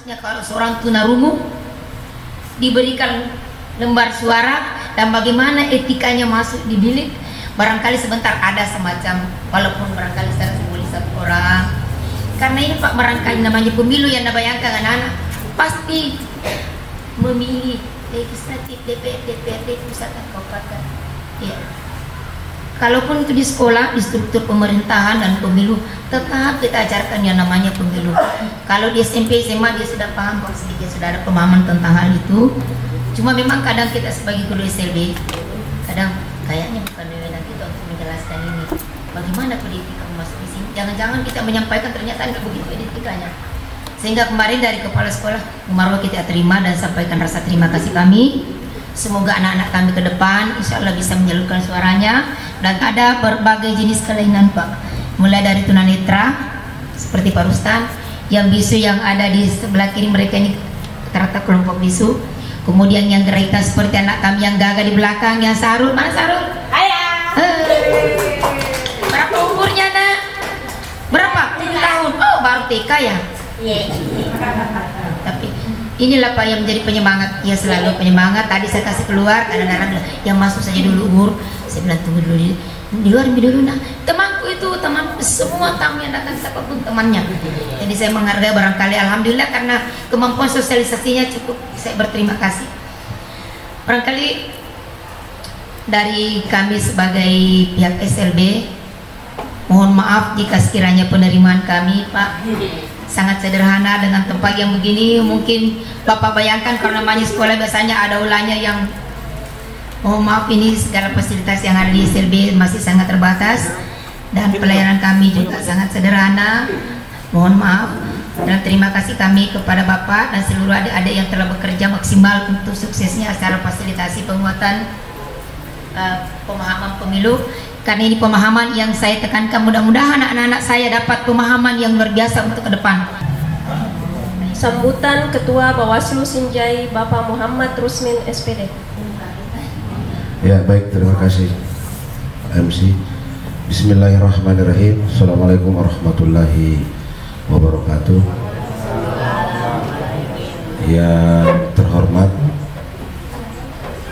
Maksudnya kalau seorang tunarungu diberikan lembar suara dan bagaimana etikanya masuk di bilik, barangkali sebentar ada semacam, walaupun barangkali secara simbolis satu orang. Karena ini Pak, barangkali namanya pemilu yang bayangkan anak-anak pasti memilih legislatif, DPRD, pusat dan kabupaten. Ya. Kalaupun itu di sekolah, di struktur pemerintahan dan pemilu, tetap kita ajarkan yang namanya pemilu. Kalau di SMP, SMA dia sudah paham, kalau sedikit sudah ada pemahaman tentang hal itu. Cuma memang kadang kita sebagai guru SLB, kadang kayaknya bukan wewenang kita untuk menjelaskan ini. Bagaimana pendidikan masuk di sini? Jangan-jangan kita menyampaikan ternyata nggak begitu pendidikannya. Sehingga kemarin dari kepala sekolah, Marwah kita terima dan sampaikan rasa terima kasih kami. Semoga anak-anak kami ke depan insya Allah bisa menyalurkan suaranya, dan ada berbagai jenis kelainan Pak, mulai dari tunanetra seperti Pak Rustan, yang bisu yang ada di sebelah kiri mereka ini rata-rata kelompok bisu, kemudian yang gerita seperti anak kami yang gagah di belakang, yang Sarul, mana Sarul? Ayah. Berapa umurnya nak? Berapa? 7 tahun. Oh baru TK ya? Tapi inilah Pak yang menjadi penyemangat, ya selalu penyemangat. Tadi saya kasih keluar, kadang-kadang yang masuk saja dulu umur. Saya bilang tunggu dulu di luar dulu. Nah temanku itu, teman semua tamu yang datang siapapun temannya. Jadi saya menghargai barangkali, alhamdulillah karena kemampuan sosialisasinya cukup. Saya berterima kasih. Barangkali dari kami sebagai pihak SLB, mohon maaf jika sekiranya penerimaan kami Pak sangat sederhana dengan tempat yang begini. Mungkin Bapak bayangkan kalau namanya sekolah biasanya ada ulanya yang, mohon maaf ini segala fasilitas yang ada di SLB masih sangat terbatas dan pelayanan kami juga sangat sederhana. Mohon maaf dan terima kasih kami kepada Bapak dan seluruh adik-adik yang telah bekerja maksimal untuk suksesnya acara fasilitasi penguatan pemahaman pemilu. Karena ini pemahaman yang saya tekankan, mudah-mudahan anak-anak saya dapat pemahaman yang luar biasa untuk ke depan. Sambutan Ketua Bawaslu Sinjai Bapak Muhammad Rusmin SPD. Ya baik, terima kasih MC. Bismillahirrahmanirrahim. Assalamualaikum warahmatullahi wabarakatuh. Yang terhormat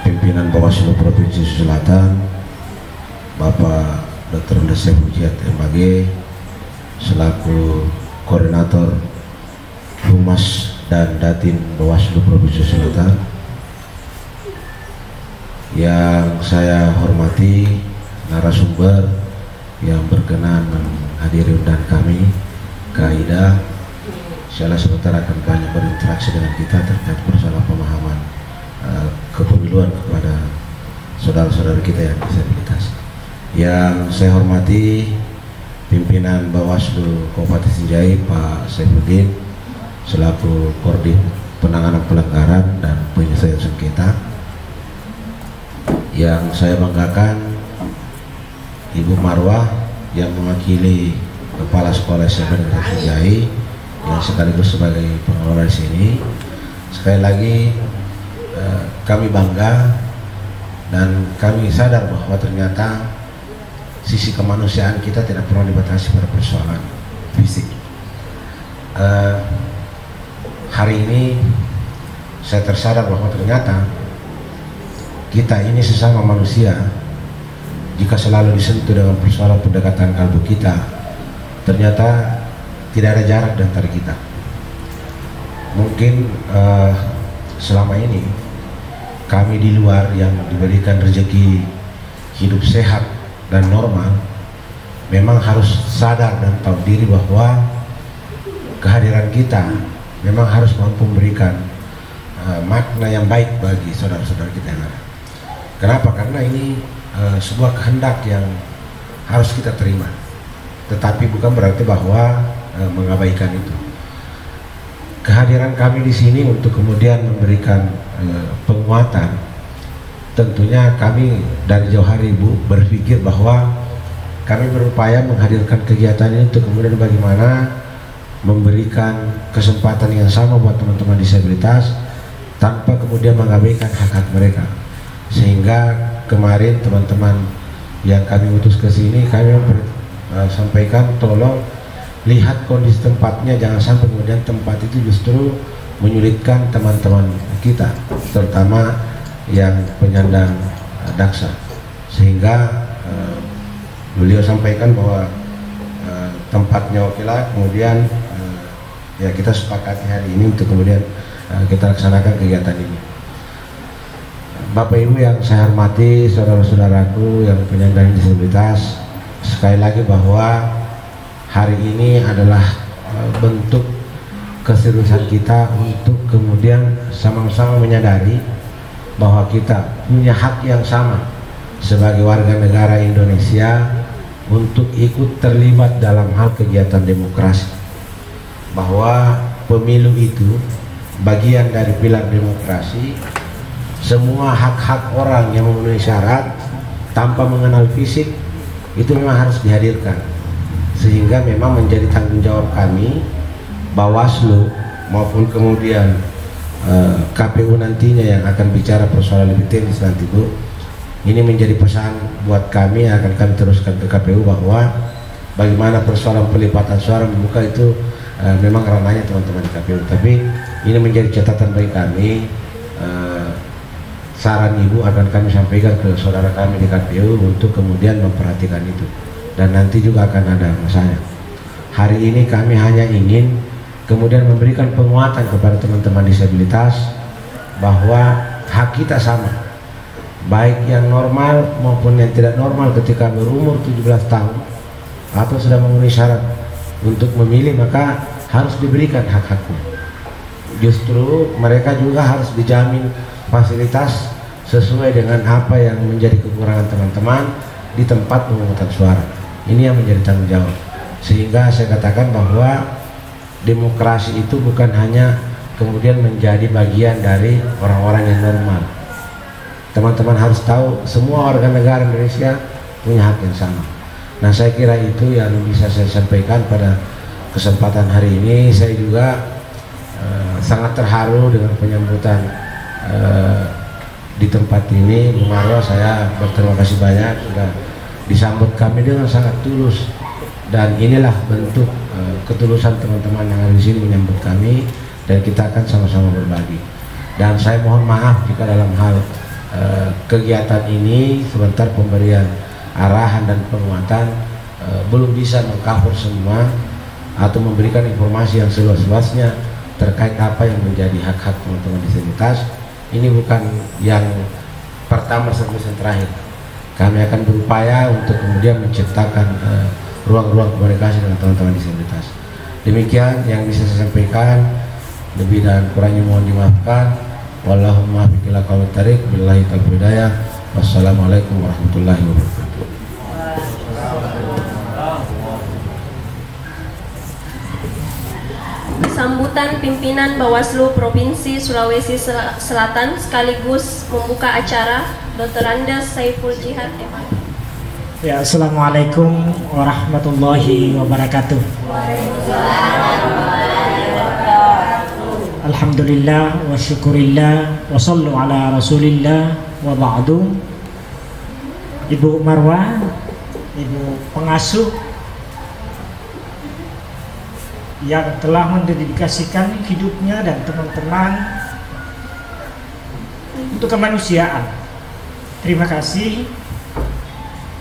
pimpinan Bawaslu Provinsi Selatan Bapak Dr. Ndesef Ujiat MAG selaku Koordinator Humas dan Datin Bawaslu Provinsi Selatan, yang saya hormati narasumber yang berkenan menghadiri undangan kami, Kak Ida. Insyaallah sebentar akan banyak berinteraksi dengan kita terkait persoalan pemahaman kepemiluan kepada saudara-saudara kita yang disabilitas. Yang saya hormati pimpinan Bawaslu Kabupaten Sinjai Pak Saifuddin selaku Koordin Penanganan Pelanggaran dan Penyelesaian Sengketa. Yang saya banggakan Ibu Marwah yang mewakili Kepala Sekolah SMP Negeri Sinjai yang sekaligus sebagai pengelola di sini. Sekali lagi kami bangga dan kami sadar bahwa ternyata sisi kemanusiaan kita tidak pernah dibatasi pada persoalan fisik. Hari ini saya tersadar bahwa ternyata kita ini sesama manusia. Jika selalu disentuh dengan persoalan pendekatan kalbu kita, ternyata tidak ada jarak di antara kita. Mungkin selama ini kami di luar yang diberikan rezeki hidup sehat dan normal, memang harus sadar dan tahu diri bahwa kehadiran kita memang harus mampu memberikan makna yang baik bagi saudara-saudara kita yang ada. Kenapa? Karena ini sebuah kehendak yang harus kita terima, tetapi bukan berarti bahwa mengabaikan itu. Kehadiran kami di sini untuk kemudian memberikan penguatan. Tentunya kami dari jauh hari Ibu berpikir bahwa kami berupaya menghadirkan kegiatan ini untuk kemudian bagaimana memberikan kesempatan yang sama buat teman-teman disabilitas tanpa kemudian mengabaikan hak-hak mereka. Sehingga kemarin teman-teman yang kami utus ke sini, kami sampaikan tolong lihat kondisi tempatnya, jangan sampai kemudian tempat itu justru menyulitkan teman-teman kita, terutama yang penyandang daksa, sehingga beliau sampaikan bahwa tempatnya okelah, kemudian ya kita sepakati hari ini untuk kemudian kita laksanakan kegiatan ini. Bapak Ibu yang saya hormati, saudara-saudaraku yang penyandang disabilitas, sekali lagi bahwa hari ini adalah bentuk keseriusan kita untuk kemudian sama-sama menyadari bahwa kita punya hak yang sama sebagai warga negara Indonesia untuk ikut terlibat dalam hal kegiatan demokrasi, bahwa pemilu itu bagian dari pilar demokrasi. Semua hak-hak orang yang memenuhi syarat tanpa mengenal fisik itu memang harus dihadirkan, sehingga memang menjadi tanggung jawab kami, Bawaslu maupun kemudian KPU nantinya yang akan bicara persoalan lebih teknis nanti Bu. Ini menjadi pesan buat kami, akan kami teruskan ke KPU bahwa bagaimana persoalan pelipatan suara membuka itu memang ranahnya teman-teman di KPU, tapi ini menjadi catatan bagi kami. Saran Ibu akan kami sampaikan ke saudara kami di KPU untuk kemudian memperhatikan itu, dan nanti juga akan ada masanya. Hari ini kami hanya ingin kemudian memberikan penguatan kepada teman-teman disabilitas bahwa hak kita sama, baik yang normal maupun yang tidak normal. Ketika berumur 17 tahun atau sudah memenuhi syarat untuk memilih, maka harus diberikan hak-haknya. Justru mereka juga harus dijamin fasilitas sesuai dengan apa yang menjadi kekurangan teman-teman di tempat pemungutan suara. Ini yang menjadi tanggung jawab, sehingga saya katakan bahwa demokrasi itu bukan hanya kemudian menjadi bagian dari orang-orang yang normal. Teman-teman harus tahu semua warga negara Indonesia punya hak yang sama. Nah, saya kira itu yang bisa saya sampaikan pada kesempatan hari ini. Saya juga sangat terharu dengan penyambutan di tempat ini. Bu Marwa, saya berterima kasih banyak sudah disambut kami dengan sangat tulus, dan inilah bentuk ketulusan teman-teman yang ada di sini menyambut kami, dan kita akan sama-sama berbagi. Dan saya mohon maaf jika dalam hal kegiatan ini sebentar pemberian arahan dan penguatan belum bisa mengcover semua atau memberikan informasi yang seluas-luasnya terkait apa yang menjadi hak-hak teman-teman disabilitas. Ini bukan yang pertama sampai yang terakhir. Kami akan berupaya untuk kemudian menciptakan ruang-ruang komunikasi dengan teman-teman disabilitas. Demikian yang bisa saya sampaikan, lebih dan kurangnya mohon dimaafkan. Wallahumma biqil aqwamit thariq, billahi taufiq hidayah. Wassalamualaikum warahmatullahi wabarakatuh. Sambutan pimpinan Bawaslu Provinsi Sulawesi Selatan sekaligus membuka acara Dr. Andes Saiful Jihad MA. Ya, Assalamualaikum warahmatullahi wabarakatuh. Alhamdulillah wa syukurillah wa sallu ala rasulillah wa ba'du. Ibu Marwa, Ibu pengasuh yang telah mendedikasikan hidupnya dan teman-teman untuk kemanusiaan, terima kasih.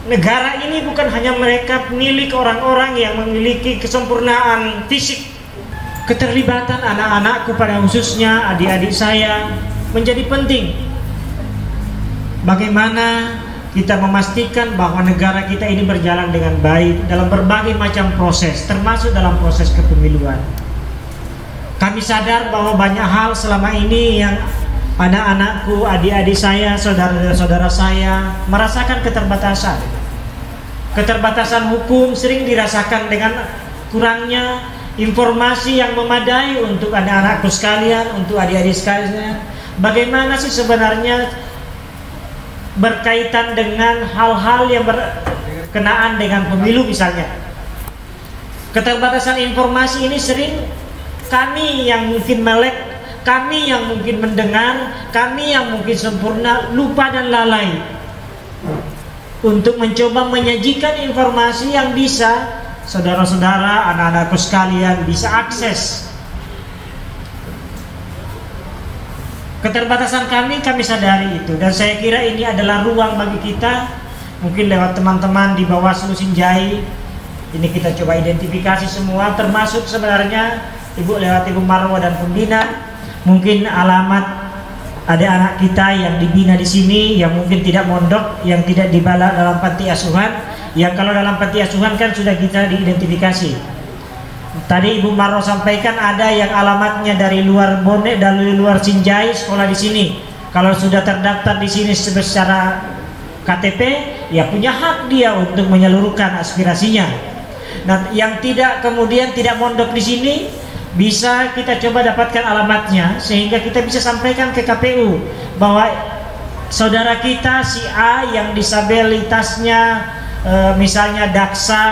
Negara ini bukan hanya mereka milik orang-orang yang memiliki kesempurnaan fisik. Keterlibatan anak-anakku, pada khususnya adik-adik saya, menjadi penting. Bagaimana kita memastikan bahwa negara kita ini berjalan dengan baik dalam berbagai macam proses, termasuk dalam proses kepemiluan. Kami sadar bahwa banyak hal selama ini yang anak-anakku, adik-adik saya, saudara-saudara saya merasakan keterbatasan. Keterbatasan hukum sering dirasakan dengan kurangnya informasi yang memadai untuk anak-anakku sekalian, untuk adik-adik sekalian. Bagaimana sih sebenarnya berkaitan dengan hal-hal yang berkenaan dengan pemilu misalnya. Keterbatasan informasi ini sering kami yang mungkin melek, kami yang mungkin mendengar, kami yang mungkin sempurna lupa dan lalai untuk mencoba menyajikan informasi yang bisa saudara-saudara, anak-anakku sekalian bisa akses. Keterbatasan kami sadari itu, dan saya kira ini adalah ruang bagi kita, mungkin lewat teman-teman di Bawaslu Sinjai, ini kita coba identifikasi semua, termasuk sebenarnya lewat Ibu Marwa dan pembina, mungkin alamat ada anak kita yang dibina di sini, yang mungkin tidak mondok, yang tidak dibala dalam panti asuhan, yang kalau dalam panti asuhan kan sudah kita diidentifikasi. Tadi Ibu Marwa sampaikan ada yang alamatnya dari luar Bone, dari luar Sinjai, sekolah di sini. Kalau sudah terdaftar di sini secara KTP, ya punya hak dia untuk menyalurkan aspirasinya. Nah, yang tidak kemudian tidak mondok di sini, bisa kita coba dapatkan alamatnya sehingga kita bisa sampaikan ke KPU bahwa saudara kita si A yang disabilitasnya misalnya daksa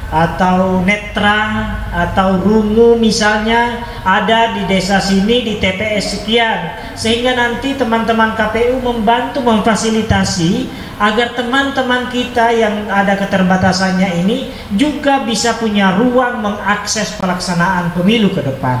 atau netra atau rungu misalnya ada di desa sini di TPS sekian, sehingga nanti teman-teman KPU membantu memfasilitasi agar teman-teman kita yang ada keterbatasannya ini juga bisa punya ruang mengakses pelaksanaan pemilu ke depan.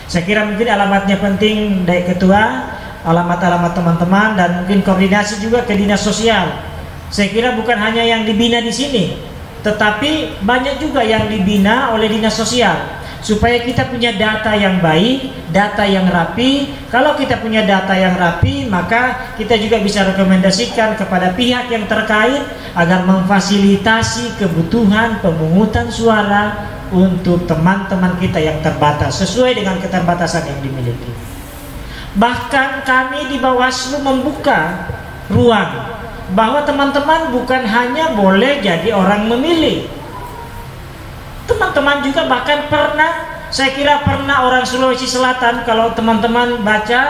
Saya kira mungkin alamatnya penting dari ketua, alamat-alamat teman-teman, dan mungkin koordinasi juga ke dinas sosial. Saya kira bukan hanya yang dibina di sini, tetapi banyak juga yang dibina oleh dinas sosial, supaya kita punya data yang baik, data yang rapi. Kalau kita punya data yang rapi, maka kita juga bisa rekomendasikan kepada pihak yang terkait agar memfasilitasi kebutuhan pemungutan suara untuk teman-teman kita yang terbatas sesuai dengan keterbatasan yang dimiliki. Bahkan kami di Bawaslu membuka ruang bahwa teman-teman bukan hanya boleh jadi orang memilih, teman-teman juga bahkan pernah, saya kira pernah orang Sulawesi Selatan, kalau teman-teman baca,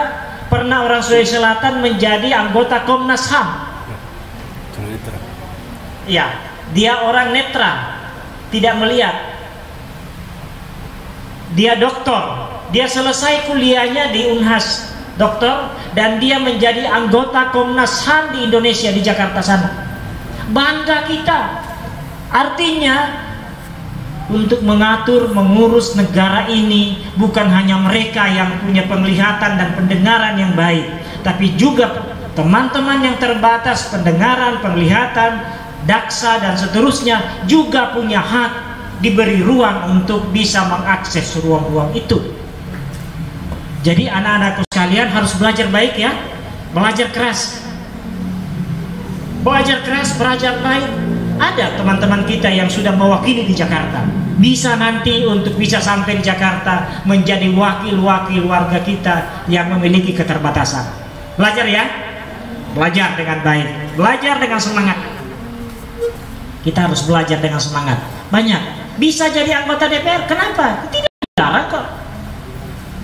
pernah orang Sulawesi Selatan menjadi anggota Komnas HAM. Ya, dia orang netra, tidak melihat. Dia doktor, dia selesai kuliahnya di Unhas doktor, dan dia menjadi anggota Komnas HAM di Indonesia, di Jakarta sana. Bangga kita. Artinya untuk mengatur, mengurus negara ini bukan hanya mereka yang punya penglihatan dan pendengaran yang baik, tapi juga teman-teman yang terbatas pendengaran, penglihatan, daksa dan seterusnya juga punya hak diberi ruang untuk bisa mengakses ruang-ruang itu. Jadi anak-anakku sekalian harus belajar baik ya, belajar keras, belajar baik. Ada teman-teman kita yang sudah mewakili di Jakarta, bisa nanti untuk bisa sampai di Jakarta menjadi wakil-wakil warga kita yang memiliki keterbatasan. Belajar ya, belajar dengan baik, belajar dengan semangat. Kita harus belajar dengan semangat. Banyak bisa jadi anggota DPR, kenapa? Tidak dilarang kok.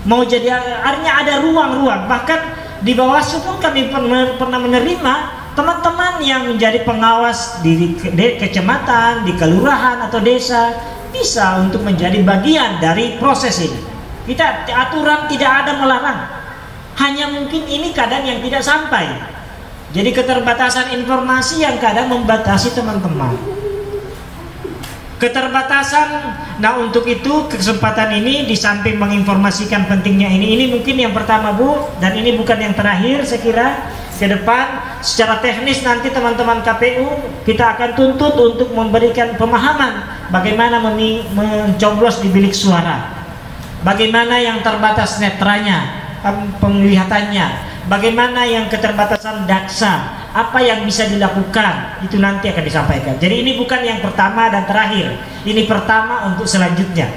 Mau jadi, artinya ada ruang-ruang. Bahkan di Bawaslu pun kami pernah menerima teman-teman yang menjadi pengawas di kecamatan, di kelurahan atau desa, bisa untuk menjadi bagian dari proses ini. Kita aturan tidak ada melarang, hanya mungkin ini kadang yang tidak sampai. Jadi keterbatasan informasi yang kadang membatasi teman-teman. Keterbatasan. Nah, untuk itu kesempatan ini di samping menginformasikan pentingnya ini mungkin yang pertama Bu, dan ini bukan yang terakhir. Saya kira ke depan secara teknis nanti teman-teman KPU kita akan tuntut untuk memberikan pemahaman bagaimana mencoblos di bilik suara, bagaimana yang terbatas netranya, penglihatannya, bagaimana yang keterbatasan daksa, apa yang bisa dilakukan, itu nanti akan disampaikan. Jadi ini bukan yang pertama dan terakhir, ini pertama untuk selanjutnya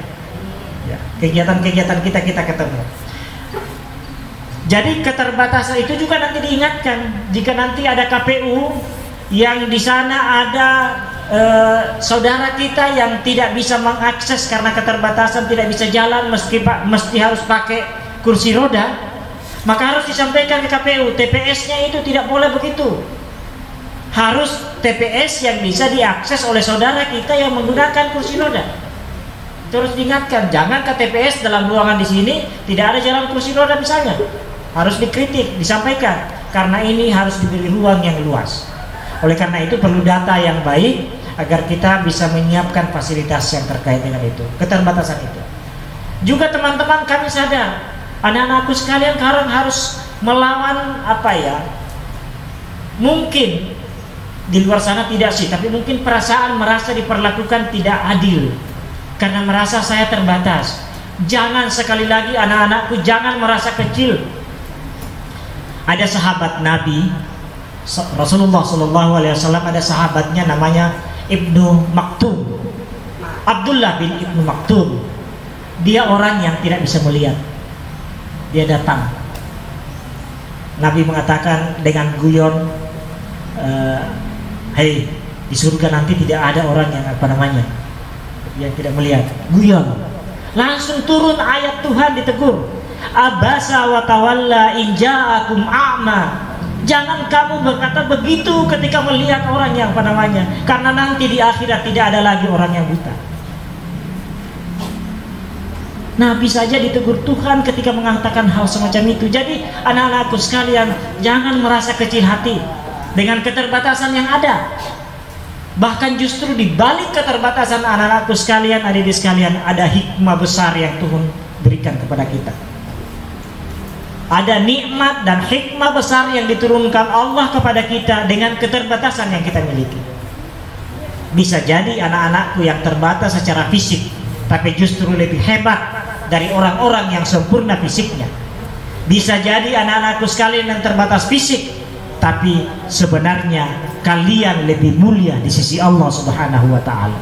ya, kegiatan-kegiatan kita ketemu. Jadi keterbatasan itu juga nanti diingatkan jika nanti ada KPU yang di sana ada saudara kita yang tidak bisa mengakses karena keterbatasan, tidak bisa jalan, mesti harus pakai kursi roda, maka harus disampaikan ke KPU, TPS-nya itu tidak boleh begitu. Harus TPS yang bisa diakses oleh saudara kita yang menggunakan kursi roda. Terus diingatkan, jangan ke TPS dalam ruangan di sini tidak ada jalan kursi roda misalnya. Harus dikritik, disampaikan, karena ini harus diberi ruang yang luas. Oleh karena itu perlu data yang baik agar kita bisa menyiapkan fasilitas yang terkait dengan itu, keterbatasan itu. Juga teman-teman kami sadar, anak-anakku sekalian sekarang harus melawan apa ya? Mungkin di luar sana tidak sih, tapi mungkin perasaan merasa diperlakukan tidak adil karena merasa saya terbatas. Jangan sekali lagi anak-anakku, jangan merasa kecil. Ada sahabat Nabi Rasulullah SAW, ada sahabatnya namanya Ibnu Maktum, Abdullah bin Ibnu Maktum. Dia orang yang tidak bisa melihat. Dia datang. Nabi mengatakan dengan guyon, hei, di surga nanti tidak ada orang yang tidak melihat. Guyon. Langsung turun ayat Tuhan ditegur. Abasa wa tawalla in ja'akum a'ma. Jangan kamu berkata begitu ketika melihat orang yang karena nanti di akhirat tidak ada lagi orang yang buta. Nabi saja ditegur Tuhan ketika mengatakan hal semacam itu. Jadi anak-anakku sekalian, jangan merasa kecil hati dengan keterbatasan yang ada. Bahkan justru di balik keterbatasan anak-anakku sekalian, adik-adik sekalian, ada hikmah besar yang Tuhan berikan kepada kita. Ada nikmat dan hikmah besar yang diturunkan Allah kepada kita dengan keterbatasan yang kita miliki. Bisa jadi anak-anakku yang terbatas secara fisik, tapi justru lebih hebat dari orang-orang yang sempurna fisiknya. Bisa jadi anak-anakku sekalian yang terbatas fisik, tapi sebenarnya kalian lebih mulia di sisi Allah Subhanahu wa ta'ala.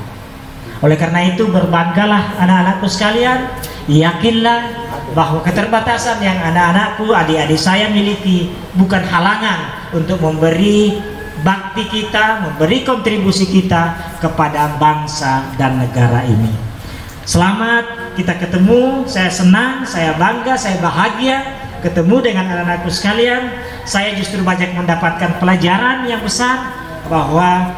Oleh karena itu berbanggalah anak-anakku sekalian, yakinlah bahwa keterbatasan yang anak-anakku, adik-adik saya miliki bukan halangan untuk memberi bakti kita, memberi kontribusi kita kepada bangsa dan negara ini. Selamat kita ketemu, saya senang, saya bangga, saya bahagia ketemu dengan anak-anakku sekalian. Saya justru banyak mendapatkan pelajaran yang besar bahwa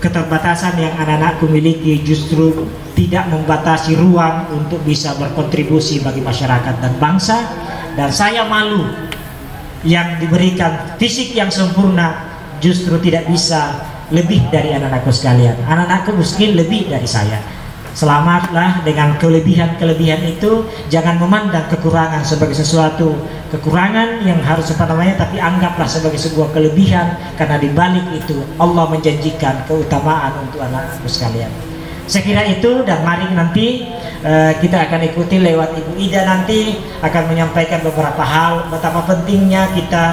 keterbatasan yang anak-anakku miliki justru tidak membatasi ruang untuk bisa berkontribusi bagi masyarakat dan bangsa. Dan saya malu yang diberikan fisik yang sempurna justru tidak bisa lebih dari anak-anakku sekalian. Anak-anakku mungkin lebih dari saya. Selamatlah dengan kelebihan-kelebihan itu. Jangan memandang kekurangan sebagai sesuatu kekurangan yang harus tapi anggaplah sebagai sebuah kelebihan, karena di balik itu Allah menjanjikan keutamaan untuk anak-anakku sekalian. Saya kira itu, dan mari nanti kita akan ikuti lewat Ibu Ida, nanti akan menyampaikan beberapa hal betapa pentingnya kita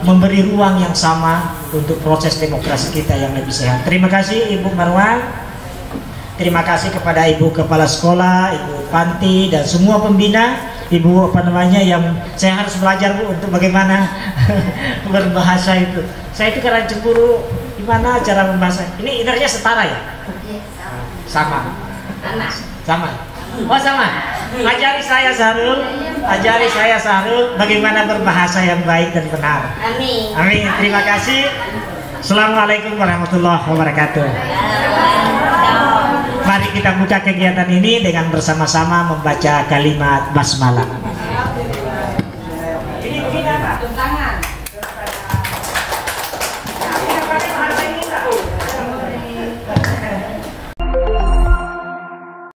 memberi ruang yang sama untuk proses demokrasi kita yang lebih sehat. Terima kasih Ibu Marwan. Terima kasih kepada Ibu Kepala Sekolah, Ibu Panti, dan semua pembina. Ibu yang saya harus belajar Bu untuk bagaimana berbahasa itu. Saya itu karena cemburu, gimana cara membahasa. Ini innernya setara ya? Sama. Sama. Oh sama. Ajari saya Sahrul bagaimana berbahasa yang baik dan benar. Amin. Amin. Terima kasih. Assalamualaikum warahmatullahi wabarakatuh. Mari kita buka kegiatan ini dengan bersama-sama membaca kalimat basmalah.